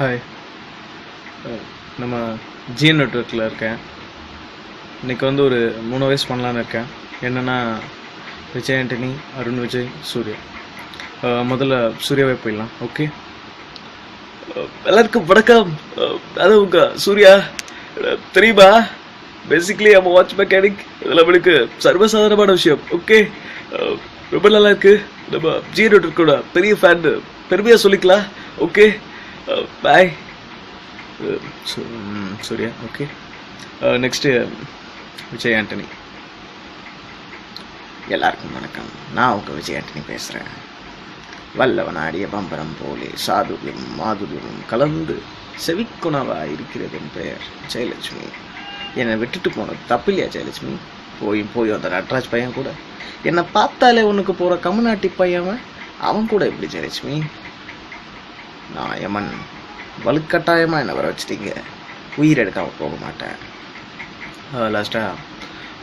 Hi, நம்ம GN நெட்வொர்க்கில் இருக்கேன். இன்றைக்கி வந்து ஒரு 3 வயசு பண்ணலான்னு இருக்கேன். என்னென்னா விஜய் ஆண்டனி, அருண் விஜய், சூர்யா. முதல்ல சூர்யாவே போயிடலாம். ஓகே, எல்லாருக்கும் வணக்கம். அது உங்கள் சூர்யா தெரியுமா? பேசிக்லி நம்ம வாட்ச் மெக்கானிக். இதில் நம்மளுக்கு சர்வசாதாரணமான விஷயம். ஓகே, ரொம்ப நல்லா இருக்குது. நம்ம ஜிஎன் நெட்வொர்க்கோட பெரிய ஃபேன், பெருமையாக சொல்லிக்கலாம். Okay, bye Suriya. Okay, next Vijay Antony. எல்லாருக்கும் வணக்கம். நான் உங்கள் விஜய் ஆண்டனி பேசுகிறேன். வல்லவன் ஆடிய பம்பரம் போலே சாதுரியமும் மாதுரியமும் கலந்து செவிக்குணவாக இருக்கிறது என் பெயர் ஜெயலட்சுமி. என்னை விட்டுட்டு போனது தப்பில்லையா ஜெயலட்சுமி? போய் அந்த நட்ராஜ் பையன் கூட என்னை பார்த்தாலே உனக்கு போகிற கம்நாட்டி பையன் அவன் கூட எப்படி ஜெயலட்சுமி? நான் யமன், வலுக்கட்டாயமாக என்னை வர வச்சுட்டீங்க. உயிர் எடுக்காமல் போக மாட்டேன். லாஸ்ட்டாக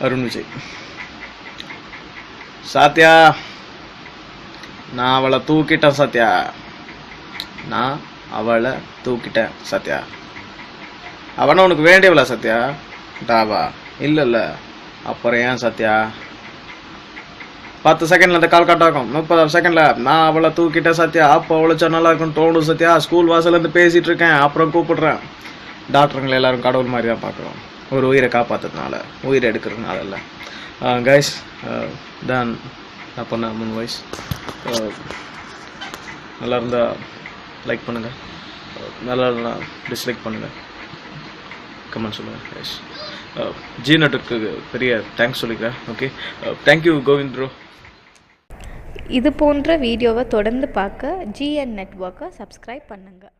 அருண் விஜய். சாத்யா, நான் அவளை தூக்கிட்டேன் சத்யா. சத்யா, அவனை உனக்கு வேண்டியவளா சத்யா? டாவா இல்லை. அப்புறம் ஏன் சத்யா 10 செகண்டில் அந்த கால் கட் ஆகும். 30 செகண்டில் நான் அவளை தூக்கிட்டேன் சத்யா. அப்போ அவ்வளோ நல்லா இருக்குன்னு தோணும் சத்யா. ஸ்கூல் வாசலேருந்து பேசிகிட்டு இருக்கேன், அப்புறம் கூப்பிடுறேன். டாக்டருங்களை எல்லாரும் கடவுள் மாதிரி தான் பார்க்குறோம். ஒரு உயிரை காப்பாற்றுறதுனால, உயிரை எடுக்கிறதுனால இல்லை. கைஸ், தான் நான் பண்ண 3 வயசு. நல்லா இருந்தால் லைக் பண்ணுங்கள், நல்லா இருந்தால் டிஸ்லைக் பண்ணுங்கள், கமெண்ட் சொல்லுங்கள். கைஸ், ஜி நெட்வொர்க்கு பெரிய தேங்க்ஸ் சொல்லிக்கிறேன். Okay, thank you Kovind bro. இது போன்ற வீடியோவை தொடர்ந்து பார்க்க ஜிஎன் நெட்வொர்க்கை சப்ஸ்கிரைப் பண்ணுங்கள்.